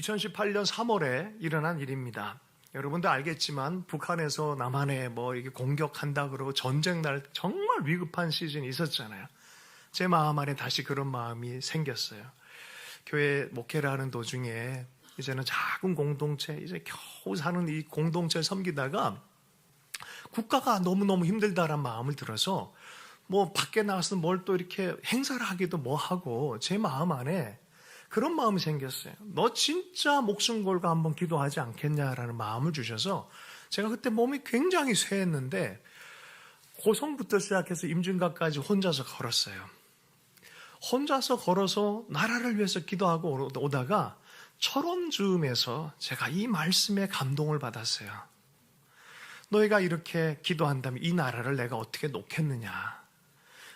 2018년 3월에 일어난 일입니다. 여러분도 알겠지만 북한에서 남한에 이게 공격한다 그러고 전쟁 날 정말 위급한 시즌이 있었잖아요. 제 마음 안에 다시 그런 마음이 생겼어요. 교회 목회를 하는 도중에 이제는 작은 공동체, 이제 겨우 사는 이 공동체를 섬기다가 국가가 너무너무 힘들다라는 마음을 들어서 밖에 나가서 뭘 또 이렇게 행사를 하기도 하고 제 마음 안에 그런 마음이 생겼어요. 너 진짜 목숨 걸고 한번 기도하지 않겠냐라는 마음을 주셔서 제가 그때 몸이 굉장히 쇠했는데 고성부터 시작해서 임진각까지 혼자서 걸었어요. 혼자서 걸어서 나라를 위해서 기도하고 오다가 철원즈음에서 제가 이 말씀에 감동을 받았어요. 너희가 이렇게 기도한다면 이 나라를 내가 어떻게 놓겠느냐.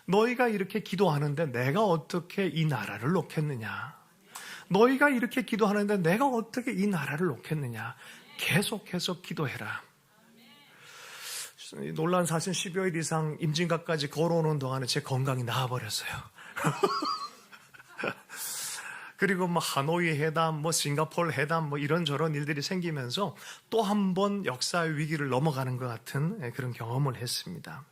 너희가 이렇게 기도하는데 내가 어떻게 이 나라를 놓겠느냐. 너희가 이렇게 기도하는데 내가 어떻게 이 나라를 놓겠느냐. 계속해서 기도해라. 놀란 사실 10여일 이상 임진각까지 걸어오는 동안에 제 건강이 나아버렸어요. 그리고 하노이 회담, 싱가포르 회담, 이런저런 일들이 생기면서 또 한 번 역사의 위기를 넘어가는 것 같은 그런 경험을 했습니다.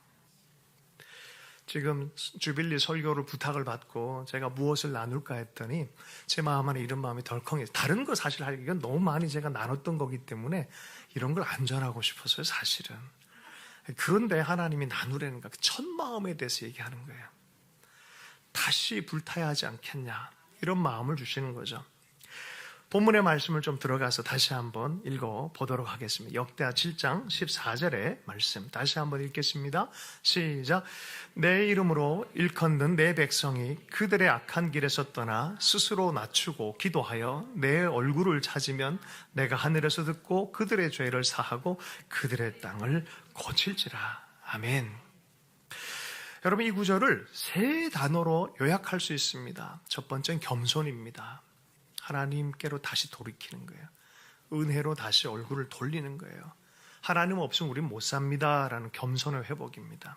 지금 주빌리 설교를 부탁을 받고 제가 무엇을 나눌까 했더니 제 마음 안에 이런 마음이 덜컹해서 다른 거 사실 하기가 너무 많이 제가 나눴던 거기 때문에 이런 걸 안 전하고 싶었어요, 사실은. 그런데 하나님이 나누라는 것, 첫 마음에 대해서 얘기하는 거예요. 다시 불타야 하지 않겠냐, 이런 마음을 주시는 거죠. 본문의 말씀을 좀 들어가서 다시 한번 읽어보도록 하겠습니다. 역대하 7장 14절의 말씀 다시 한번 읽겠습니다. 시작. 내 이름으로 일컫는 내 백성이 그들의 악한 길에서 떠나 스스로 낮추고 기도하여 내 얼굴을 찾으면 내가 하늘에서 듣고 그들의 죄를 사하고 그들의 땅을 고칠지라. 아멘. 여러분, 이 구절을 세 단어로 요약할 수 있습니다. 첫 번째는 겸손입니다. 하나님께로 다시 돌이키는 거예요. 은혜로 다시 얼굴을 돌리는 거예요. 하나님 없으면 우린 못 삽니다 라는 겸손의 회복입니다.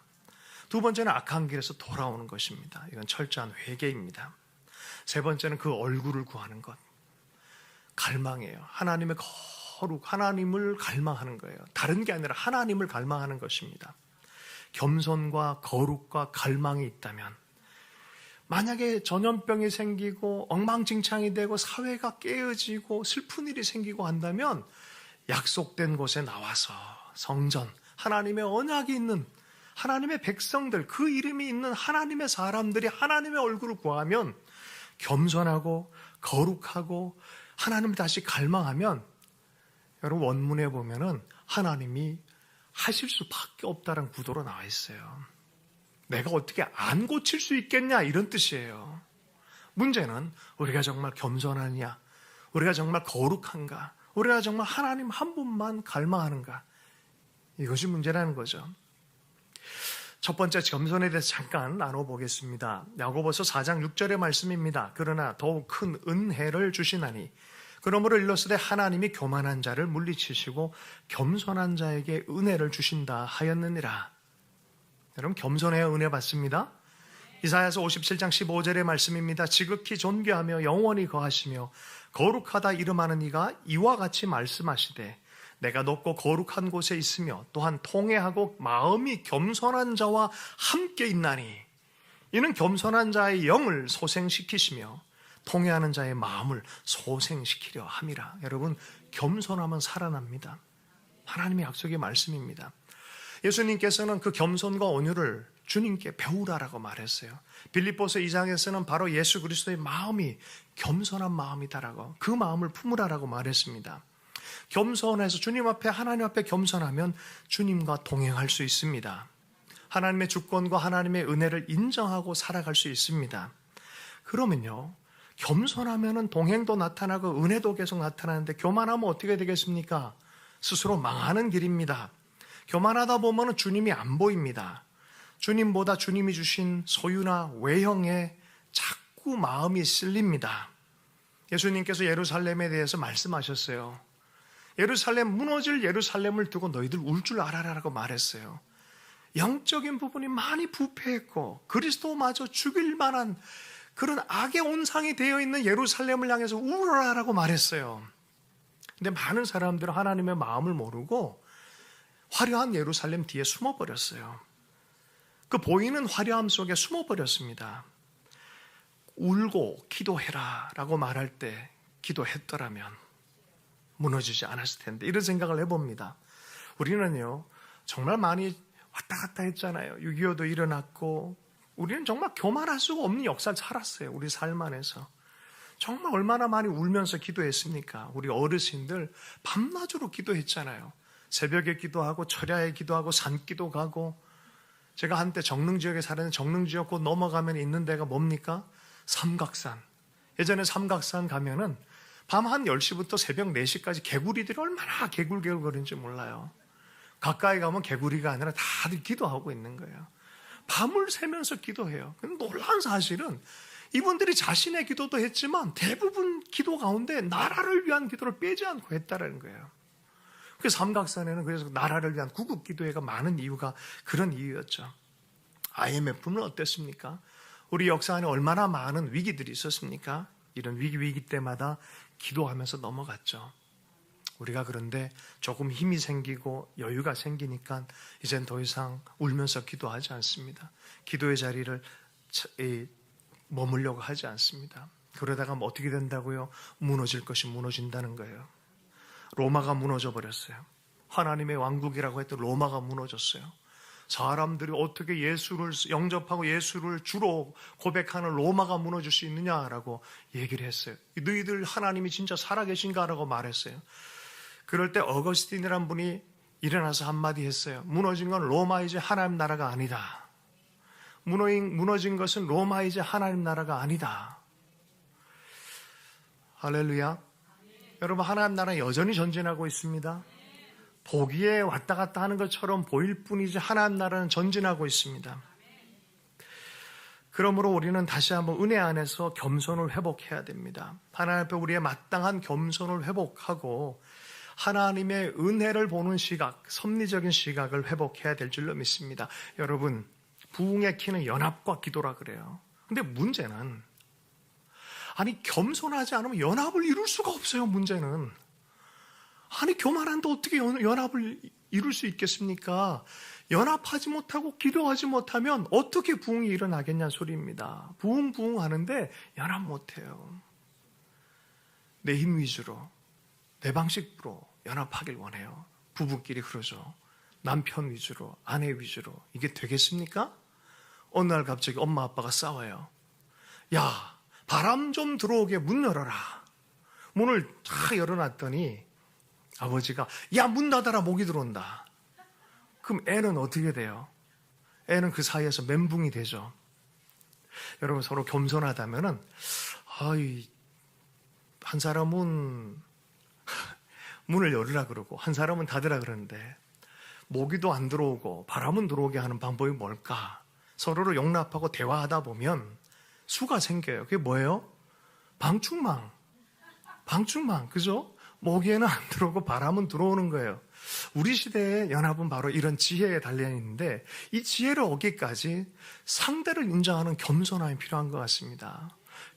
두 번째는 악한 길에서 돌아오는 것입니다. 이건 철저한 회개입니다. 세 번째는 그 얼굴을 구하는 것, 갈망이에요. 하나님의 거룩, 하나님을 갈망하는 거예요. 다른 게 아니라 하나님을 갈망하는 것입니다. 겸손과 거룩과 갈망이 있다면 만약에 전염병이 생기고 엉망진창이 되고 사회가 깨어지고 슬픈 일이 생기고 한다면 약속된 곳에 나와서 성전, 하나님의 언약이 있는 하나님의 백성들, 그 이름이 있는 하나님의 사람들이 하나님의 얼굴을 구하면 겸손하고 거룩하고 하나님을 다시 갈망하면 여러분 원문에 보면은 하나님이 하실 수밖에 없다는 구도로 나와 있어요. 내가 어떻게 안 고칠 수 있겠냐, 이런 뜻이에요. 문제는 우리가 정말 겸손하냐, 우리가 정말 거룩한가, 우리가 정말 하나님 한 분만 갈망하는가, 이것이 문제라는 거죠. 첫 번째 겸손에 대해서 잠깐 나눠보겠습니다. 야고보서 4장 6절의 말씀입니다. 그러나 더욱 큰 은혜를 주시나니 그러므로 일렀으되 하나님이 교만한 자를 물리치시고 겸손한 자에게 은혜를 주신다 하였느니라. 여러분, 겸손해야 은혜 받습니다. 이사야서 57장 15절의 말씀입니다. 지극히 존귀하며 영원히 거하시며 거룩하다 이름하는 이가 이와 같이 말씀하시되 내가 높고 거룩한 곳에 있으며 또한 통회하고 마음이 겸손한 자와 함께 있나니 이는 겸손한 자의 영을 소생시키시며 통회하는 자의 마음을 소생시키려 함이라. 여러분, 겸손하면 살아납니다. 하나님의 약속의 말씀입니다. 예수님께서는 그 겸손과 온유를 주님께 배우라라고 말했어요. 빌립보서 2장에서는 바로 예수 그리스도의 마음이 겸손한 마음이다라고, 그 마음을 품으라라고 말했습니다. 겸손해서 주님 앞에, 하나님 앞에 겸손하면 주님과 동행할 수 있습니다. 하나님의 주권과 하나님의 은혜를 인정하고 살아갈 수 있습니다. 그러면요, 겸손하면 동행도 나타나고 은혜도 계속 나타나는데 교만하면 어떻게 되겠습니까? 스스로 망하는 길입니다. 교만하다 보면 주님이 안 보입니다. 주님보다 주님이 주신 소유나 외형에 자꾸 마음이 쓸립니다. 예수님께서 예루살렘에 대해서 말씀하셨어요. 무너질 예루살렘을 두고 너희들 울 줄 알아라라고 말했어요. 영적인 부분이 많이 부패했고 그리스도마저 죽일 만한 그런 악의 온상이 되어 있는 예루살렘을 향해서 울어라라고 말했어요. 근데 많은 사람들은 하나님의 마음을 모르고 화려한 예루살렘 뒤에 숨어버렸어요. 그 보이는 화려함 속에 숨어버렸습니다. 울고 기도해라 라고 말할 때 기도했더라면 무너지지 않았을 텐데, 이런 생각을 해봅니다. 우리는요 정말 많이 왔다 갔다 했잖아요. 6.25도 일어났고, 우리는 정말 교만할 수가 없는 역사를 살았어요. 우리 삶 안에서 정말 얼마나 많이 울면서 기도했습니까? 우리 어르신들 밤낮으로 기도했잖아요. 새벽에 기도하고 철야에 기도하고 산기도 가고. 제가 한때 정릉지역에 살았는데, 정릉지역 곧 넘어가면 있는 데가 뭡니까? 삼각산. 예전에 삼각산 가면은 밤 한 10시부터 새벽 4시까지 개구리들이 얼마나 개굴개굴 거리는지 몰라요. 가까이 가면 개구리가 아니라 다들 기도하고 있는 거예요. 밤을 새면서 기도해요. 근데 놀라운 사실은 이분들이 자신의 기도도 했지만 대부분 기도 가운데 나라를 위한 기도를 빼지 않고 했다는 거예요. 그 삼각산에는 그래서 나라를 위한 구국 기도회가 많은 이유가 그런 이유였죠. IMF는 어땠습니까? 우리 역사 안에 얼마나 많은 위기들이 있었습니까? 이런 위기 때마다 기도하면서 넘어갔죠. 우리가 그런데 조금 힘이 생기고 여유가 생기니까 이젠 더 이상 울면서 기도하지 않습니다. 기도의 자리를 머물려고 하지 않습니다. 그러다가 뭐 어떻게 된다고요? 무너질 것이 무너진다는 거예요. 로마가 무너져 버렸어요. 하나님의 왕국이라고 했던 로마가 무너졌어요. 사람들이 어떻게 예수를 영접하고 예수를 주로 고백하는 로마가 무너질 수 있느냐라고 얘기를 했어요. 너희들 하나님이 진짜 살아계신가라고 말했어요. 그럴 때 어거스틴이라는 분이 일어나서 한마디 했어요. 무너진 건 로마이지 하나님 나라가 아니다. 무너진 것은 로마이지 하나님 나라가 아니다. 할렐루야. 여러분, 하나님 나라는 여전히 전진하고 있습니다. 보기에 왔다 갔다 하는 것처럼 보일 뿐이지 하나님 나라는 전진하고 있습니다. 그러므로 우리는 다시 한번 은혜 안에서 겸손을 회복해야 됩니다. 하나님 앞에 우리의 마땅한 겸손을 회복하고 하나님의 은혜를 보는 시각, 섭리적인 시각을 회복해야 될 줄로 믿습니다. 여러분, 부흥의 키는 연합과 기도라 그래요. 근데 문제는 겸손하지 않으면 연합을 이룰 수가 없어요. 문제는 교만한데 어떻게 연합을 이룰 수 있겠습니까? 연합하지 못하고 기도하지 못하면 어떻게 부흥이 일어나겠냐는 소리입니다. 부흥 하는데 연합 못해요. 내 힘 위주로, 내 방식으로 연합하길 원해요. 부부끼리 그러죠. 남편 위주로, 아내 위주로. 이게 되겠습니까? 어느 날 갑자기 엄마 아빠가 싸워요. 야, 바람 좀 들어오게 문 열어라. 문을 쫙 열어놨더니 아버지가 야, 문 닫아라, 모기 들어온다. 그럼 애는 어떻게 돼요? 애는 그 사이에서 멘붕이 되죠. 여러분, 서로 겸손하다면은 한 사람은 문을 열으라 그러고 한 사람은 닫으라 그러는데 모기도 안 들어오고 바람은 들어오게 하는 방법이 뭘까? 서로를 용납하고 대화하다 보면 수가 생겨요. 그게 뭐예요? 방충망, 그죠? 모기에는 안 들어오고 바람은 들어오는 거예요. 우리 시대의 연합은 바로 이런 지혜에 달려있는데, 이 지혜를 얻기까지 상대를 인정하는 겸손함이 필요한 것 같습니다.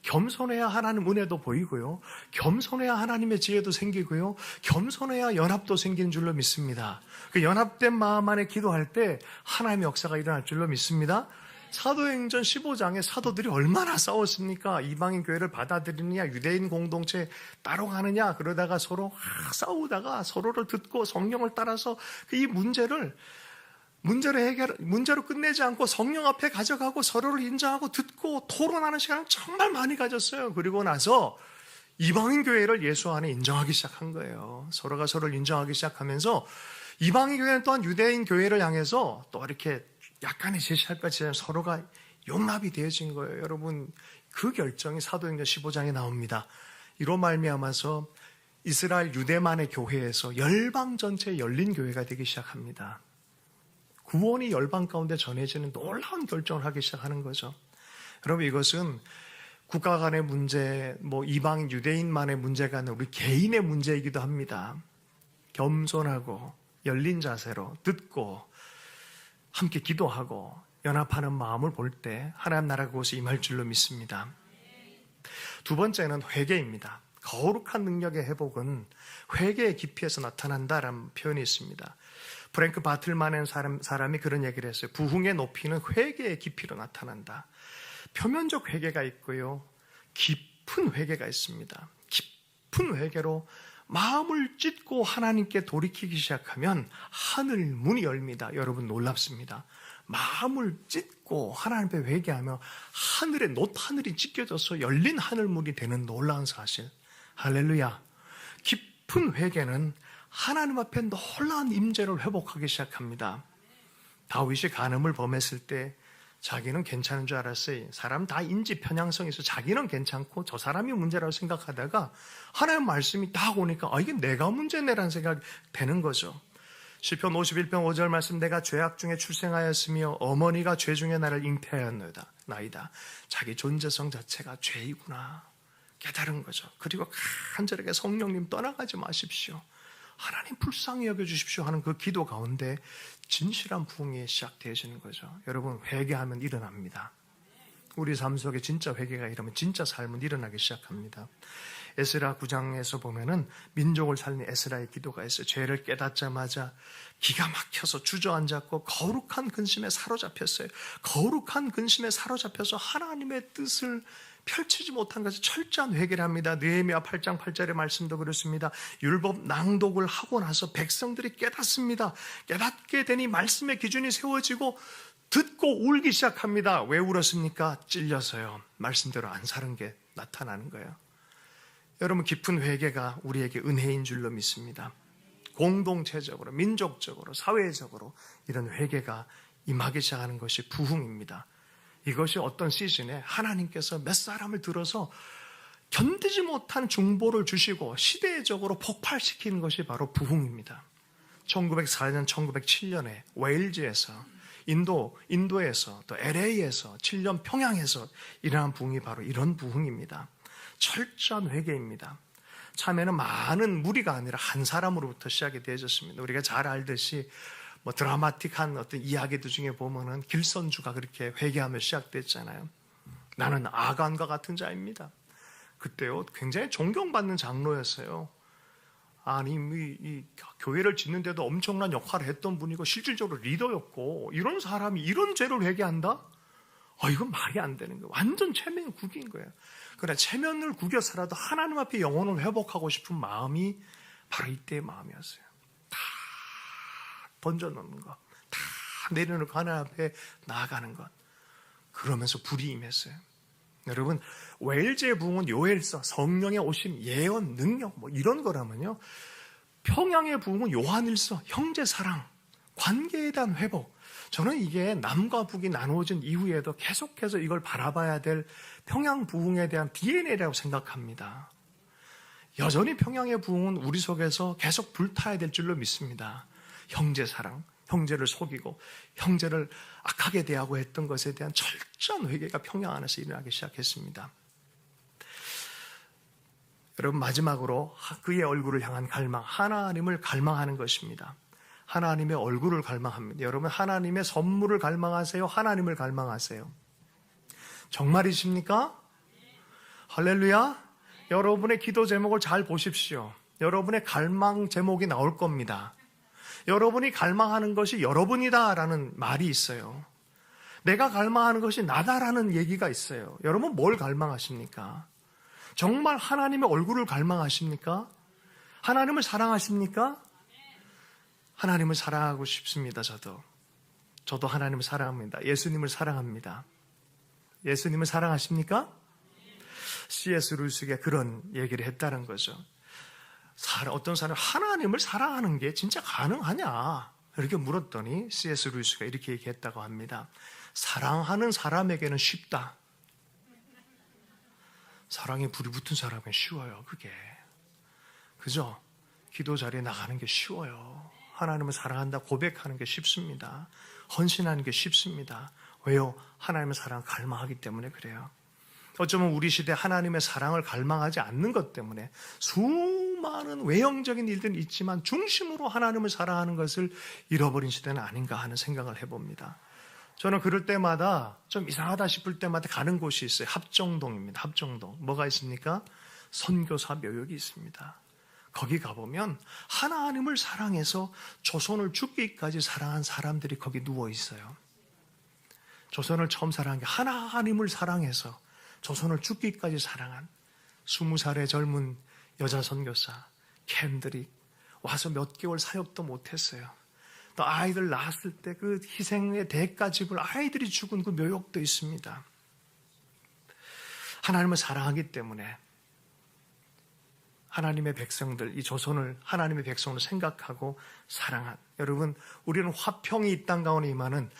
겸손해야 하나님 은혜도 보이고요, 겸손해야 하나님의 지혜도 생기고요, 겸손해야 연합도 생기는 줄로 믿습니다. 그 연합된 마음 안에 기도할 때 하나님의 역사가 일어날 줄로 믿습니다. 사도행전 15장에 사도들이 얼마나 싸웠습니까? 이방인 교회를 받아들이느냐, 유대인 공동체 따로 가느냐, 그러다가 서로 싸우다가 서로를 듣고 성령을 따라서 이 문제로 끝내지 않고 성령 앞에 가져가고 서로를 인정하고 듣고 토론하는 시간을 정말 많이 가졌어요. 그리고 나서 이방인 교회를 예수 안에 인정하기 시작한 거예요. 서로가 서로를 인정하기 시작하면서 이방인 교회는 또한 유대인 교회를 향해서 또 이렇게 약간의 제시할 것이 서로가 용납이 되어진 거예요. 여러분, 그 결정이 사도행전 15장에 나옵니다. 이로 말미암아서 이스라엘 유대만의 교회에서 열방 전체에 열린 교회가 되기 시작합니다. 구원이 열방 가운데 전해지는 놀라운 결정을 하기 시작하는 거죠. 여러분, 이것은 국가 간의 문제, 이방인 유대인만의 문제가 아니라 우리 개인의 문제이기도 합니다. 겸손하고 열린 자세로 듣고 함께 기도하고 연합하는 마음을 볼 때 하나님 나라 그곳에 임할 줄로 믿습니다. 두 번째는 회개입니다. 거룩한 능력의 회복은 회개의 깊이에서 나타난다라는 표현이 있습니다. 프랭크 바틀만의 사람이 그런 얘기를 했어요. 부흥의 높이는 회개의 깊이로 나타난다. 표면적 회개가 있고요, 깊은 회개가 있습니다. 깊은 회개로 마음을 찢고 하나님께 돌이키기 시작하면 하늘 문이 열립니다. 여러분 놀랍습니다. 마음을 찢고 하나님 앞에 회개하며 하늘이 찢겨져서 열린 하늘 문이 되는 놀라운 사실. 할렐루야. 깊은 회개는 하나님 앞에 놀라운 임재를 회복하기 시작합니다. 다윗이 간음을 범했을 때 자기는 괜찮은 줄 알았어요. 사람 다 인지 편향성이 있어 자기는 괜찮고 저 사람이 문제라고 생각하다가 하나님 말씀이 딱 오니까 이게 내가 문제네라는 생각이 되는 거죠. 시편 51편 5절 말씀, 내가 죄악 중에 출생하였으며 어머니가 죄 중에 나를 잉태하였나이다. 자기 존재성 자체가 죄이구나 깨달은 거죠. 그리고 간절하게 성령님 떠나가지 마십시오, 하나님 불쌍히 여겨주십시오 하는 그 기도 가운데 진실한 부흥이 시작되어지는 거죠. 여러분, 회개하면 일어납니다. 우리 삶 속에 진짜 회개가 일어나면 진짜 삶은 일어나기 시작합니다. 에스라 9장에서 보면은 민족을 살린 에스라의 기도가 있어요. 죄를 깨닫자마자 기가 막혀서 주저앉았고 거룩한 근심에 사로잡혔어요. 거룩한 근심에 사로잡혀서 하나님의 뜻을 펼치지 못한 것이 철저한 회개를 합니다. 느헤미야 8장 8절의 말씀도 그렇습니다. 율법 낭독을 하고 나서 백성들이 깨닫습니다. 깨닫게 되니 말씀의 기준이 세워지고 듣고 울기 시작합니다. 왜 울었습니까? 찔려서요. 말씀대로 안 사는 게 나타나는 거예요. 여러분, 깊은 회개가 우리에게 은혜인 줄로 믿습니다. 공동체적으로, 민족적으로, 사회적으로 이런 회개가 임하기 시작하는 것이 부흥입니다. 이것이 어떤 시즌에 하나님께서 몇 사람을 들어서 견디지 못한 중보를 주시고 시대적으로 폭발시키는 것이 바로 부흥입니다. 1904년, 1907년에 웨일즈에서, 인도에서, 또 LA에서, 7년 평양에서 일어난 부흥이 바로 이런 부흥입니다. 철저한 회개입니다. 참에는 많은 무리가 아니라 한 사람으로부터 시작이 되어졌습니다. 우리가 잘 알듯이 드라마틱한 어떤 이야기들 중에 보면은 길선주가 그렇게 회개하며 시작됐잖아요. 나는 아간과 같은 자입니다. 그때요, 굉장히 존경받는 장로였어요. 아니, 이 교회를 짓는데도 엄청난 역할을 했던 분이고 실질적으로 리더였고, 이런 사람이 이런 죄를 회개한다? 이건 말이 안 되는 거예요. 완전 체면 국인 거예요. 그러나 체면을 구겨서라도 하나님 앞에 영혼을 회복하고 싶은 마음이 바로 이때의 마음이었어요. 다 던져놓는 것, 다 내려놓고 하나님 앞에 나아가는 것. 그러면서 불이 임했어요. 여러분, 웨일즈의 부흥은 요엘서, 성령의 오심, 예언, 능력 이런 거라면요, 평양의 부흥은 요한일서, 형제 사랑, 관계에 대한 회복. 저는 이게 남과 북이 나누어진 이후에도 계속해서 이걸 바라봐야 될 평양 부흥에 대한 DNA라고 생각합니다. 여전히 평양의 부흥은 우리 속에서 계속 불타야 될 줄로 믿습니다. 형제 사랑, 형제를 속이고 형제를 악하게 대하고 했던 것에 대한 철저한 회개가 평양 안에서 일어나기 시작했습니다. 여러분, 마지막으로 그의 얼굴을 향한 갈망, 하나님을 갈망하는 것입니다. 하나님의 얼굴을 갈망합니다. 여러분, 하나님의 선물을 갈망하세요? 하나님을 갈망하세요? 정말이십니까? 할렐루야. 여러분의 기도 제목을 잘 보십시오. 여러분의 갈망 제목이 나올 겁니다. 여러분이 갈망하는 것이 여러분이다라는 말이 있어요. 내가 갈망하는 것이 나다라는 얘기가 있어요. 여러분, 뭘 갈망하십니까? 정말 하나님의 얼굴을 갈망하십니까? 하나님을 사랑하십니까? 하나님을 사랑하고 싶습니다. 저도 하나님을 사랑합니다. 예수님을 사랑합니다. 예수님을 사랑하십니까? C.S. 루이스가 그런 얘기를 했다는 거죠. 어떤 사람이 하나님을 사랑하는 게 진짜 가능하냐? 이렇게 물었더니 C.S. 루이스가 이렇게 얘기했다고 합니다. 사랑하는 사람에게는 쉽다. 사랑에 불이 붙은 사람은 쉬워요. 그게. 그죠? 기도 자리에 나가는 게 쉬워요. 하나님을 사랑한다 고백하는 게 쉽습니다. 헌신하는 게 쉽습니다. 왜요? 하나님의 사랑을 갈망하기 때문에 그래요. 어쩌면 우리 시대 하나님의 사랑을 갈망하지 않는 것 때문에 수많은 외형적인 일들은 있지만 중심으로 하나님을 사랑하는 것을 잃어버린 시대는 아닌가 하는 생각을 해봅니다. 저는 그럴 때마다 좀 이상하다 싶을 때마다 가는 곳이 있어요. 합정동입니다. 합정동. 뭐가 있습니까? 선교사 묘역이 있습니다. 거기 가보면 하나님을 사랑해서 조선을 죽기까지 사랑한 사람들이 거기 누워 있어요. 조선을 처음 사랑한 게 하나님을 사랑해서 조선을 죽기까지 사랑한 20살의 젊은 여자 선교사 캔들이 와서 몇 개월 사역도 못했어요. 또 아이들 낳았을 때 그 희생의 대가집을 아이들이 죽은 그 묘역도 있습니다. 하나님을 사랑하기 때문에 하나님의 백성들, 이 조선을 하나님의 백성으로 생각하고 사랑한, 여러분, 우리는 화평이 이 땅 가운데 임하는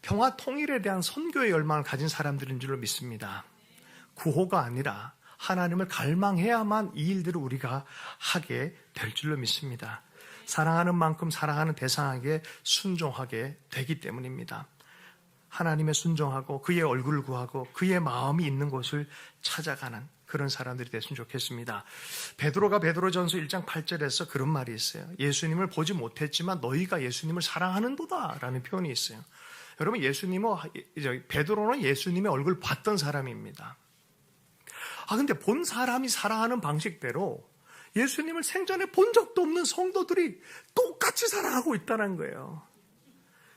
평화 통일에 대한 선교의 열망을 가진 사람들인 줄로 믿습니다. 구호가 아니라 하나님을 갈망해야만 이 일들을 우리가 하게 될 줄로 믿습니다. 사랑하는 만큼 사랑하는 대상에게 순종하게 되기 때문입니다. 하나님의 순종하고 그의 얼굴을 구하고 그의 마음이 있는 곳을 찾아가는 그런 사람들이 됐으면 좋겠습니다. 베드로가 베드로전서 1장 8절에서 그런 말이 있어요. 예수님을 보지 못했지만 너희가 예수님을 사랑하는도다 라는 표현이 있어요. 여러분, 베드로는 예수님의 얼굴 봤던 사람입니다. 근데 본 사람이 사랑하는 방식대로 예수님을 생전에 본 적도 없는 성도들이 똑같이 사랑하고 있다는 거예요.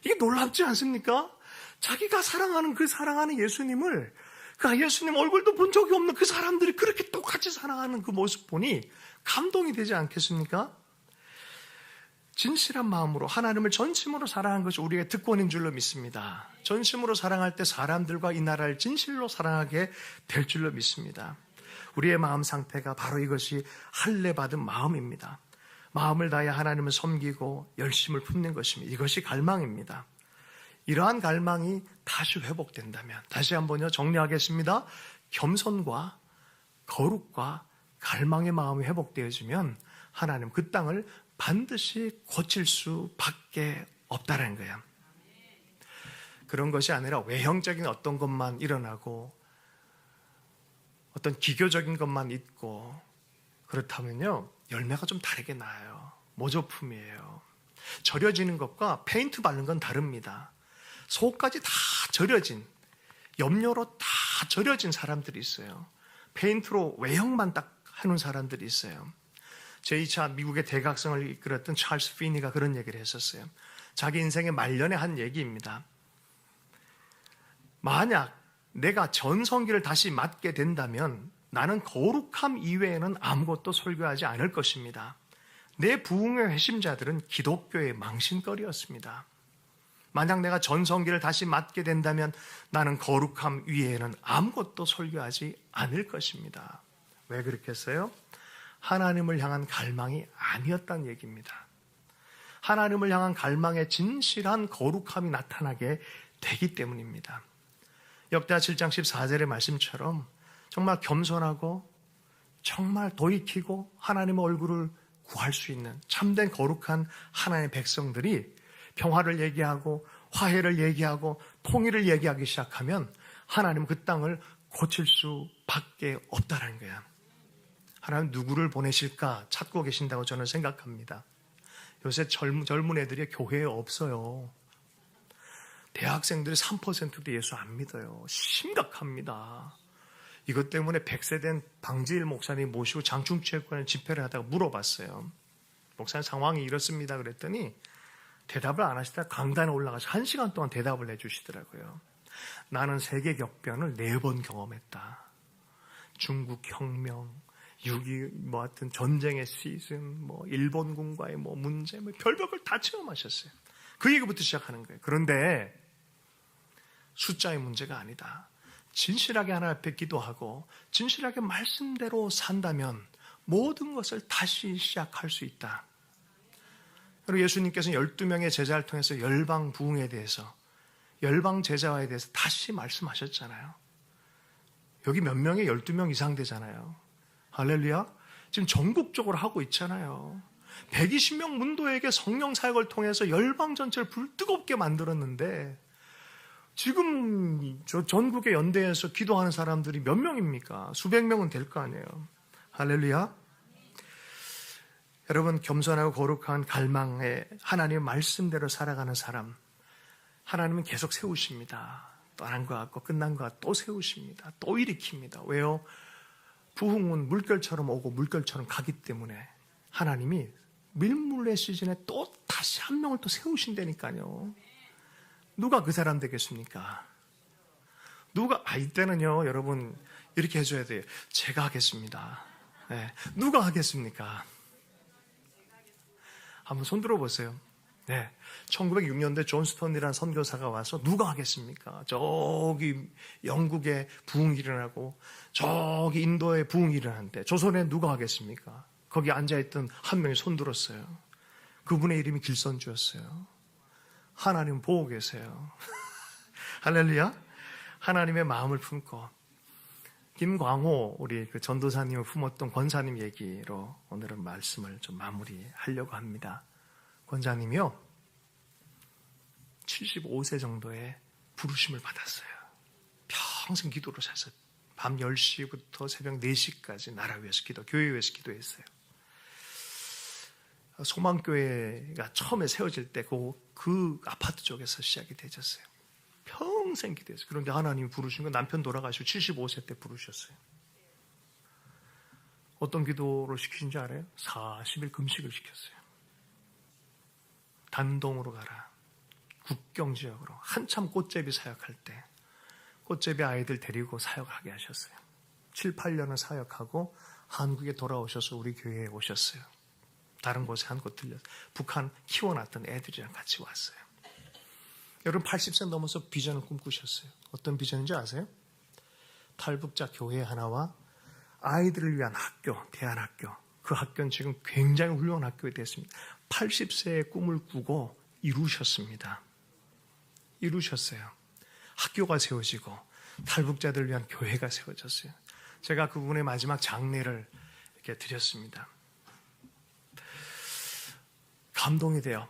이게 놀랍지 않습니까? 자기가 사랑하는 그 사랑하는 예수님을, 그 예수님 얼굴도 본 적이 없는 그 사람들이 그렇게 똑같이 사랑하는 그 모습 보니 감동이 되지 않겠습니까? 진실한 마음으로 하나님을 전심으로 사랑한 것이 우리의 특권인 줄로 믿습니다. 전심으로 사랑할 때 사람들과 이 나라를 진실로 사랑하게 될 줄로 믿습니다. 우리의 마음 상태가 바로 이것이 할례 받은 마음입니다. 마음을 다해 하나님을 섬기고 열심을 품는 것입니다. 이것이 갈망입니다. 이러한 갈망이 다시 회복된다면, 다시 한번요 정리하겠습니다. 겸손과 거룩과 갈망의 마음이 회복되어지면 하나님 그 땅을 반드시 고칠 수밖에 없다는 거예요. 그런 것이 아니라 외형적인 어떤 것만 일어나고 어떤 기교적인 것만 있고 그렇다면요 열매가 좀 다르게 나요. 모조품이에요. 절여지는 것과 페인트 바른 건 다릅니다. 속까지 다 절여진, 염료로 다 절여진 사람들이 있어요. 페인트로 외형만 딱 하는 사람들이 있어요. 제2차 미국의 대각성을 이끌었던 찰스 피니가 그런 얘기를 했었어요. 자기 인생의 말년에 한 얘기입니다. 만약 내가 전성기를 다시 맞게 된다면 나는 거룩함 이외에는 아무것도 설교하지 않을 것입니다. 내 부흥의 회심자들은 기독교의 망신거리였습니다. 만약 내가 전성기를 다시 맞게 된다면 나는 거룩함 위에는 아무것도 설교하지 않을 것입니다. 왜 그렇겠어요? 하나님을 향한 갈망이 아니었다는 얘기입니다. 하나님을 향한 갈망의 진실한 거룩함이 나타나게 되기 때문입니다. 역대하 7장 14절의 말씀처럼 정말 겸손하고 정말 돌이키고 하나님의 얼굴을 구할 수 있는 참된 거룩한 하나님의 백성들이 평화를 얘기하고 화해를 얘기하고 통일을 얘기하기 시작하면 하나님은 그 땅을 고칠 수밖에 없다는 거야. 하나님 누구를 보내실까 찾고 계신다고 저는 생각합니다. 요새 젊은 애들이 교회에 없어요. 대학생들이 3%도 예수 안 믿어요. 심각합니다. 이것 때문에 100세 된 방지일 목사님 모시고 장충체육관에 집회를 하다가 물어봤어요. 목사님 상황이 이렇습니다. 그랬더니 대답을 안 하시다가 강단에 올라가서 1시간 동안 대답을 해주시더라고요. 나는 세계 격변을 4번 경험했다. 중국 혁명, 6.25 하여튼 전쟁의 시즌, 일본군과의 문제, 별벽을 다 체험하셨어요. 그 얘기부터 시작하는 거예요. 그런데 숫자의 문제가 아니다. 진실하게 하나님 앞에 기도하고 진실하게 말씀대로 산다면 모든 것을 다시 시작할 수 있다. 그리고 예수님께서는 12명의 제자를 통해서 열방 부흥에 대해서, 열방 제자화에 대해서 다시 말씀하셨잖아요. 여기 몇 명이 12명 이상 되잖아요. 할렐루야. 지금 전국적으로 하고 있잖아요. 120명 문도에게 성령 사역을 통해서 열방 전체를 불뜨겁게 만들었는데 지금 저 전국의 연대에서 기도하는 사람들이 몇 명입니까? 수백 명은 될 거 아니에요. 할렐루야. 여러분, 겸손하고 거룩한 갈망에 하나님의 말씀대로 살아가는 사람, 하나님은 계속 세우십니다. 떠난 것 같고 끝난 것 같고 또 세우십니다. 또 일으킵니다. 왜요? 부흥은 물결처럼 오고 물결처럼 가기 때문에 하나님이 밀물의 시즌에 또 다시 한 명을 또 세우신다니까요. 누가 그 사람 되겠습니까? 이때는요, 여러분, 이렇게 해줘야 돼요. 제가 하겠습니다. 네. 누가 하겠습니까? 한번 손 들어보세요. 네. 1906년도에 존 스톤이라는 선교사가 와서 누가 하겠습니까? 저기 영국에 부흥이 일어나고 저기 인도에 부흥이 일어나는데 조선에 누가 하겠습니까? 거기 앉아있던 한 명이 손 들었어요. 그분의 이름이 길선주였어요. 하나님 보고 계세요. 할렐루야. 하나님의 마음을 품고 김광호 우리 그 전도사님을 품었던 권사님 얘기로 오늘은 말씀을 좀 마무리하려고 합니다. 권사님이요 75세 정도의 부르심을 받았어요. 평생 기도로 사서 밤 10시부터 새벽 4시까지 나라 위해서 교회 위해서 기도했어요. 소망교회가 처음에 세워질 때 그 아파트 쪽에서 시작이 되셨어요. 평생 기도했어요. 그런데 하나님이 부르신 건 남편 돌아가시고 75세 때 부르셨어요. 어떤 기도로 시키신 줄 알아요? 40일 금식을 시켰어요. 단동으로 가라. 국경지역으로. 한참 꽃제비 사역할 때 꽃제비 아이들 데리고 사역하게 하셨어요. 7, 8년을 사역하고 한국에 돌아오셔서 우리 교회에 오셨어요. 다른 곳에 한 곳 들렸어요. 북한 키워놨던 애들이랑 같이 왔어요. 여러분 80세 넘어서 비전을 꿈꾸셨어요. 어떤 비전인지 아세요? 탈북자 교회 하나와 아이들을 위한 학교, 대안학교. 그 학교는 지금 굉장히 훌륭한 학교가 됐습니다. 80세의 꿈을 꾸고 이루셨습니다. 이루셨어요. 학교가 세워지고 탈북자들을 위한 교회가 세워졌어요. 제가 그분의 마지막 장례를 이렇게 드렸습니다. 감동이 돼요.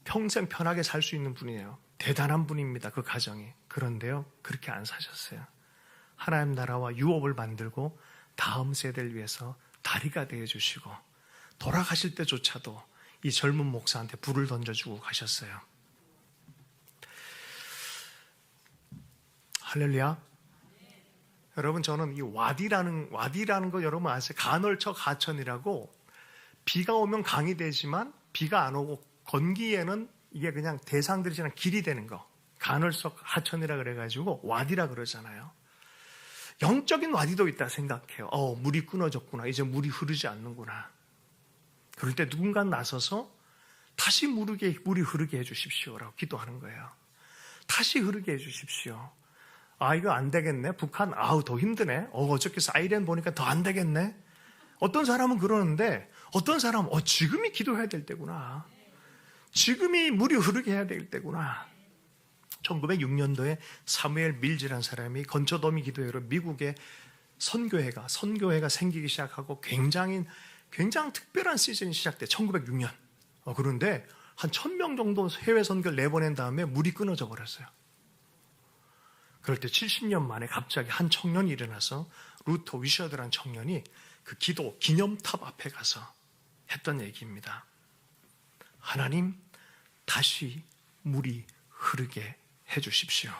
평생 편하게 살 수 있는 분이에요. 대단한 분입니다. 그 가정이. 그런데요, 그렇게 안 사셨어요. 하나님 나라와 유업을 만들고 다음 세대를 위해서 다리가 되어주시고 돌아가실 때조차도 이 젊은 목사한테 불을 던져주고 가셨어요. 할렐루야. 여러분 저는 이 와디라는 거 여러분 아세요? 간헐적 하천이라고 비가 오면 강이 되지만 비가 안 오고 건기에는 이게 그냥 대상들이 지난 길이 되는 거. 간헐적 하천이라 그래가지고 와디라 그러잖아요. 영적인 와디도 있다 생각해요. 물이 끊어졌구나. 이제 물이 흐르지 않는구나. 그럴 때 누군가 나서서 다시 물이 흐르게 해주십시오라고 기도하는 거예요. 다시 흐르게 해주십시오. 이거 안 되겠네. 북한 더 힘드네. 어저께 사이렌 보니까 더 안 되겠네. 어떤 사람은 그러는데 어떤 사람은 지금이 기도해야 될 때구나. 지금이 물이 흐르게 해야 될 때구나. 1906년도에 사무엘 밀즈라는 사람이 건초더미 기도회로 미국의 선교회가 생기기 시작하고 굉장히 특별한 시즌이 시작돼. 1906년. 그런데 한 1000명 정도 해외 선교를 내보낸 다음에 물이 끊어져 버렸어요. 그럴 때 70년 만에 갑자기 한 청년이 일어나서 루터 위셔드라는 청년이 그 기념탑 앞에 가서 했던 얘기입니다. 하나님, 다시 물이 흐르게 해주십시오.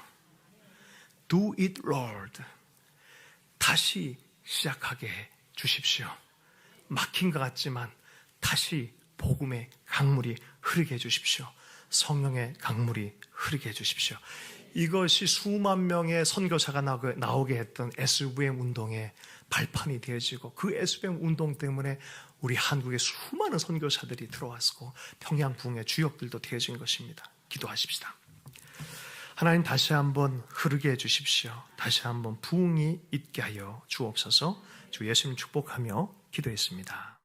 Do it, Lord. 다시 시작하게 해주십시오. 막힌 것 같지만 다시 복음의 강물이 흐르게 해주십시오. 성령의 강물이 흐르게 해주십시오. 이것이 수만 명의 선교사가 나오게 했던 SVM 운동의 발판이 되어지고 그 SVM 운동 때문에 우리 한국에 수많은 선교사들이 들어왔고 평양 부흥의 주역들도 되어진 것입니다. 기도하십시다. 하나님 다시 한번 흐르게 해주십시오. 다시 한번 부흥이 있게 하여 주옵소서. 주 예수님 축복하며 기도했습니다.